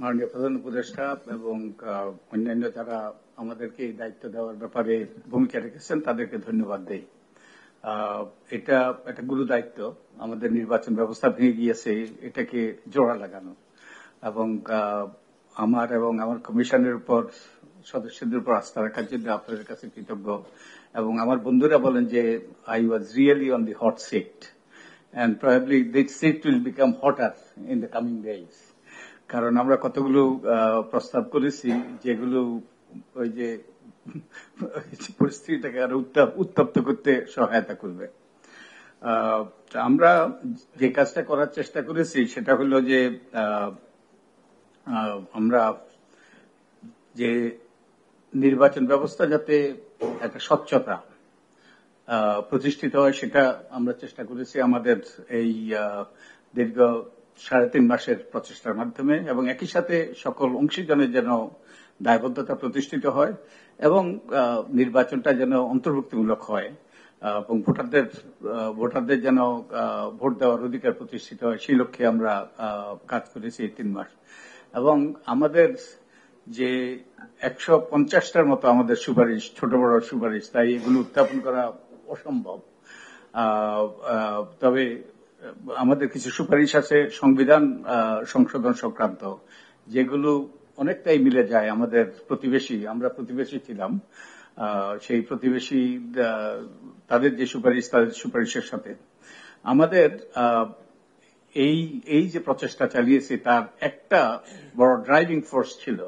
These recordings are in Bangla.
মাননীয় প্রধান উপদেষ্টা এবং অন্যান্য যারা আমাদেরকে এই দায়িত্ব দেওয়ার ব্যাপারে ভূমিকা রেখেছেন তাদেরকে ধন্যবাদ দেই। এটা একটা গুরু দায়িত্ব, আমাদের নির্বাচন ব্যবস্থা ভেঙে গিয়েছে এটাকে জোড়া লাগানো, এবং আমার এবং আমার কমিশনের উপর সদস্যদের উপর আস্থা রাখার জন্য আপনাদের কাছে কৃতজ্ঞ। এবং আমার বন্ধুরা বলেন যে I was really on the hot seat and probably this seat will become hotter in the coming days. কারণ আমরা কতগুলো প্রস্তাব করেছি যেগুলো ওই যে পরিস্থিতিটাকে আরো উত্তপ্ত করতে সহায়তা করবে। আমরা যে কাজটা করার চেষ্টা করেছি সেটা হলো যে আমরা যে নির্বাচন ব্যবস্থা যাতে একটা স্বচ্ছতা প্রতিষ্ঠিত হয় সেটা আমরা চেষ্টা করেছি আমাদের এই দীর্ঘ 3.5 মাসের প্রচেষ্টার মাধ্যমে, এবং একই সাথে সকল অংশীজনের যেন দায়বদ্ধতা প্রতিষ্ঠিত হয় এবং নির্বাচনটা যেন অন্তর্ভুক্তিমূলক হয় এবং ভোটারদের যেন ভোট দেওয়ার অধিকার প্রতিষ্ঠিত হয়, সেই লক্ষ্যে আমরা কাজ করেছি এই 3 মাস। এবং আমাদের যে 150টার মতো আমাদের সুপারিশ, ছোট বড় সুপারিশ, তাই এগুলো উত্থাপন করা অসম্ভব। তবে আমাদের কিছু সুপারিশ আছে সংবিধান সংশোধন সংক্রান্ত, যেগুলো অনেকটাই মিলে যায় আমাদের প্রতিবেশী, আমরা প্রতিবেশী ছিলাম, সেই প্রতিবেশী তাদের যে সুপারিশ, তাদের সুপারিশের সাথে আমাদের এই যে প্রচেষ্টা চালিয়েছি তার একটা বড় ড্রাইভিং ফোর্স ছিল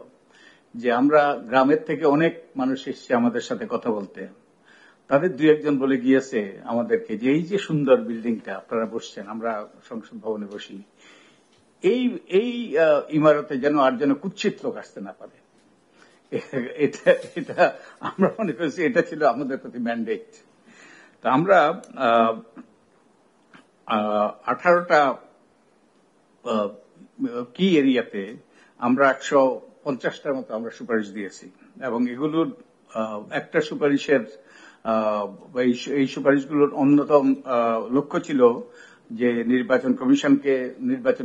যে আমরা গ্রামের থেকে অনেক মানুষ এসছে আমাদের সাথে কথা বলতে। তাদের 2-1 বলে গিয়েছে আমাদেরকে যে এই যে সুন্দর বিল্ডিংটা আপনারা বসছেন, আমরা সংসদ ভবনে বসি, এই ইমারতে যেন আর যেন কুৎসিত লোক আসতে না পারে। এটা আমরা মনে করেছি এটা ছিল আমাদের প্রতি ম্যান্ডেট। তা আমরা 18টা কি এরিয়াতে আমরা 150টার মতো আমরা সুপারিশ দিয়েছি, এবং এগুলোর একটা সুপারিশের এই সুপারিশগুলোর অন্যতম লক্ষ্য ছিল যে নির্বাচন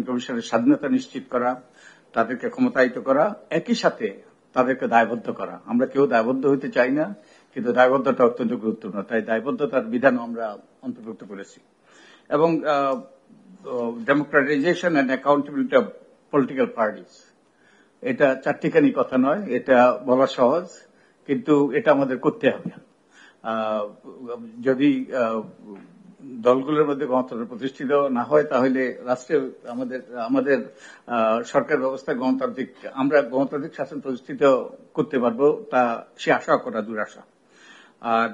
কমিশনের স্বাধীনতা নিশ্চিত করা, তাদেরকে ক্ষমতায়িত করা, একই সাথে তাদেরকে দায়বদ্ধ করা। আমরা কেউ দায়বদ্ধ হতে চাই না, কিন্তু দায়বদ্ধতা অত্যন্ত গুরুত্বপূর্ণ, তাই দায়বদ্ধতার বিধানও আমরা অন্তর্ভুক্ত করেছি। এবং democratization and accountability of political parties, এটা চারটিখানি কথা নয়, এটা বলা সহজ, কিন্তু এটা আমাদের করতে হবে। যদি দলগুলোর মধ্যে গণতন্ত্র প্রতিষ্ঠিত না হয় তাহলে রাষ্ট্রে আমাদের সরকার ব্যবস্থা আমরা গণতান্ত্রিক শাসন প্রতিষ্ঠিত করতে পারবো তা সে আশা করা দুরাশা। আর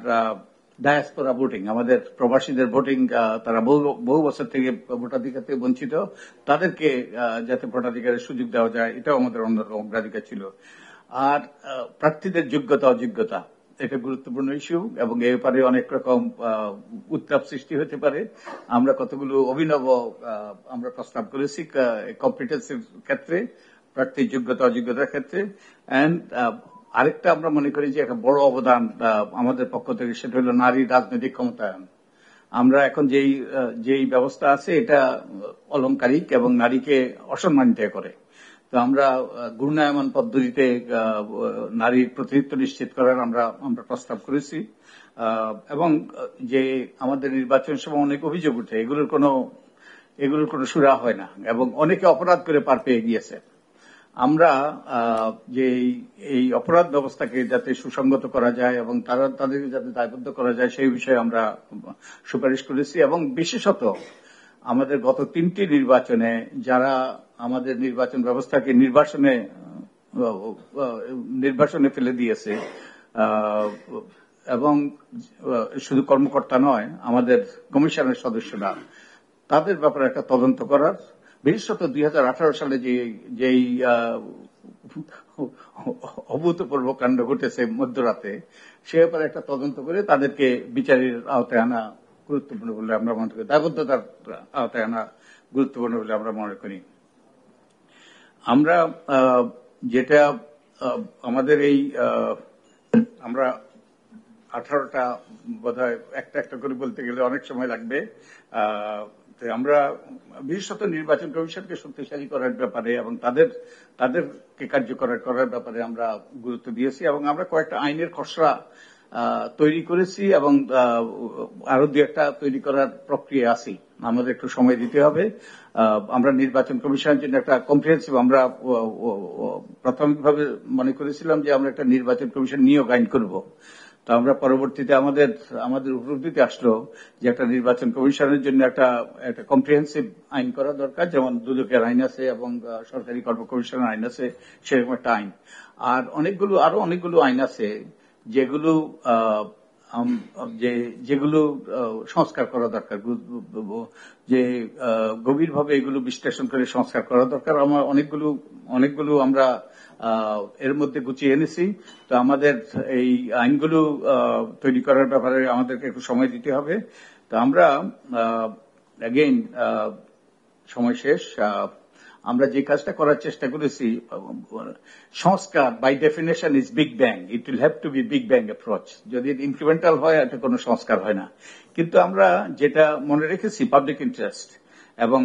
ডায়াসপোরা ভোটিং, আমাদের প্রবাসীদের ভোটিং, তারা বহু বছর থেকে ভোটাধিকার থেকে বঞ্চিত, তাদেরকে যাতে ভোটাধিকারের সুযোগ দেওয়া যায় এটাও আমাদের অন্যতম অগ্রাধিকার ছিল। আর প্রার্থীদের যোগ্যতা অযোগ্যতা, এটা গুরুত্বপূর্ণ ইস্যু, এবং এ ব্যাপারে অনেক রকম উত্তাপ সৃষ্টি হতে পারে। আমরা কতগুলো অভিনব আমরা প্রস্তাব করেছি কম্পিটেন্সির ক্ষেত্রে, প্রার্থীর যোগ্যতা অযোগ্যতার ক্ষেত্রে। এন্ড আরেকটা আমরা মনে করি যে একটা বড় অবদান আমাদের পক্ষ থেকে, সেটা হলো নারী রাজনৈতিক ক্ষমতায়ন। আমরা এখন যেই ব্যবস্থা আছে এটা অলংকারিক এবং নারীকে অসম্মানিত করে। তো আমরা ঘূর্ণায়মান পদ্ধতিতে নারীর প্রতিনিধিত্ব নিশ্চিত করার আমরা প্রস্তাব করেছি। এবং যে আমাদের নির্বাচন সময় অনেক অভিযোগ উঠে, এগুলোর কোনো সুরা হয় না, এবং অনেকে অপরাধ করে পার পেয়ে গিয়েছে। আমরা যে এই অপরাধ ব্যবস্থাকে যাতে সুসংগত করা যায় এবং তাদেরকে যাতে দায়বদ্ধ করা যায় সেই বিষয়ে আমরা সুপারিশ করেছি। এবং বিশেষত আমাদের গত 3টি নির্বাচনে যারা আমাদের নির্বাচন ব্যবস্থাকে নির্বাসনে ফেলে দিয়েছে, এবং শুধু কর্মকর্তা নয় আমাদের কমিশনের সদস্যরা, তাদের ব্যাপারে একটা তদন্ত করার, বিশেষত 2018 সালে যেই অভূতপূর্ব কাণ্ড ঘটেছে মধ্যরাতে, সে ব্যাপারে একটা তদন্ত করে তাদেরকে বিচারের আওতায় আনা গুরুত্বপূর্ণ বলে আমরা মনে করি, দায়বদ্ধতার আওতায় আনা গুরুত্বপূর্ণ বলে আমরা মনে করি। আমরা যেটা আমাদের আমরা 18টা বোধহয় একটা করে বলতে গেলে অনেক সময় লাগবে, তো আমরা বিশেষত নির্বাচন কমিশনকে শক্তিশালী করার ব্যাপারে এবং তাদেরকে কার্যকর করার ব্যাপারে আমরা গুরুত্ব দিয়েছি এবং আমরা কয়েকটা আইনের খসড়া তৈরি করেছি এবং আরো দু একটা তৈরি করার প্রক্রিয়া আছি। আমাদের একটু সময় দিতে হবে। আমরা নির্বাচন কমিশনের জন্য একটা কম্প্রিহেন্সিভ, আমরা প্রাথমিকভাবে মনে করেছিলাম যে আমরা একটা নির্বাচন কমিশন নিয়োগ আইন করব। তো আমরা পরবর্তীতে আমাদের উপলব্ধিতে আসলো যে একটা নির্বাচন কমিশনের জন্য একটা কম্প্রিহেন্সিভ আইন করা দরকার, যেমন দুদকের আইন আছে এবং সরকারি কর্ম কমিশনের আইন আছে, সেরকম একটা আইন। আর আরো অনেকগুলো আইন আছে যেগুলো সংস্কার করা দরকার, যে গভীরভাবে এগুলো বিশ্লেষণ করে সংস্কার করা দরকার। আমার অনেকগুলো আমরা এর মধ্যে গুছিয়ে এনেছি। তো আমাদের এই আইনগুলো তৈরি করার ব্যাপারে আমাদেরকে একটু সময় দিতে হবে। তো আমরা অ্যাগেইন সময় শেষ। আমরা যে কাজটা করার চেষ্টা করেছি, সংস্কার by definition is big bang, it will have to be big bang approach. যদি ইনক্রিমেন্টাল হয় এটা কোনো সংস্কার হয় না। কিন্তু আমরা যেটা মনে রেখেছি, পাবলিক ইন্টারেস্ট এবং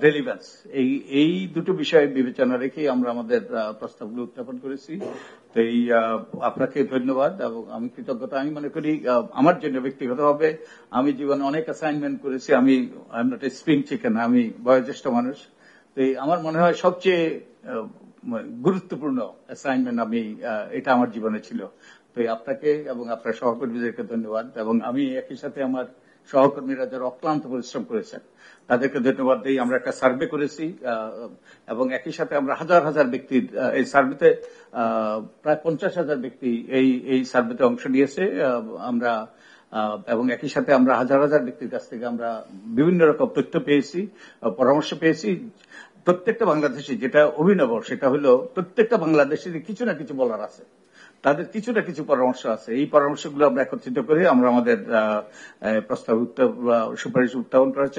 রেলিভেন্স, এই দুটো বিষয় বিবেচনা রেখেই আমরা আমাদের প্রস্তাবগুলো উত্থাপন করেছি। তো আপনাকে ধন্যবাদ এবং আমি কৃতজ্ঞতা। আমি মনে করি আমার জন্য ব্যক্তিগতভাবে আমি জীবনে অনেক অ্যাসাইনমেন্ট করেছি। I am not a spring chicken, আমি বয়োজ্যেষ্ঠ মানুষ। তো আমার মনে হয় সবচেয়ে গুরুত্বপূর্ণ অ্যাসাইনমেন্ট এটা আমার জীবনে ছিল। তো আপনাকে এবং আপনার সহকর্মীদেরকে ধন্যবাদ এবং আমি একই সাথে আমার সহকর্মীরা যারা অক্লান্ত পরিশ্রম করেছেন তাদেরকে ধন্যবাদ দিই। আমরা একটা সার্ভে করেছি এবং একই সাথে আমরা হাজার হাজার ব্যক্তির এই সার্ভেতে প্রায় 50,000 ব্যক্তি এই সার্ভেতে অংশ নিয়েছে। আমরা এবং একই সাথে আমরা হাজার হাজার ব্যক্তির কাছ থেকে আমরা বিভিন্ন রকম তথ্য পেয়েছি, পরামর্শ পেয়েছি। প্রত্যেকটা বাংলাদেশি, যেটা অভিনব, সেটা হলো প্রত্যেকটা বাংলাদেশির কিছু না কিছু বলার আছে, তাদের কিছু না কিছু পরামর্শ আছে। এই পরামর্শগুলো আমরা একত্রিত করে আমরা আমাদের প্রস্তাব সুপারিশ উত্থাপন করার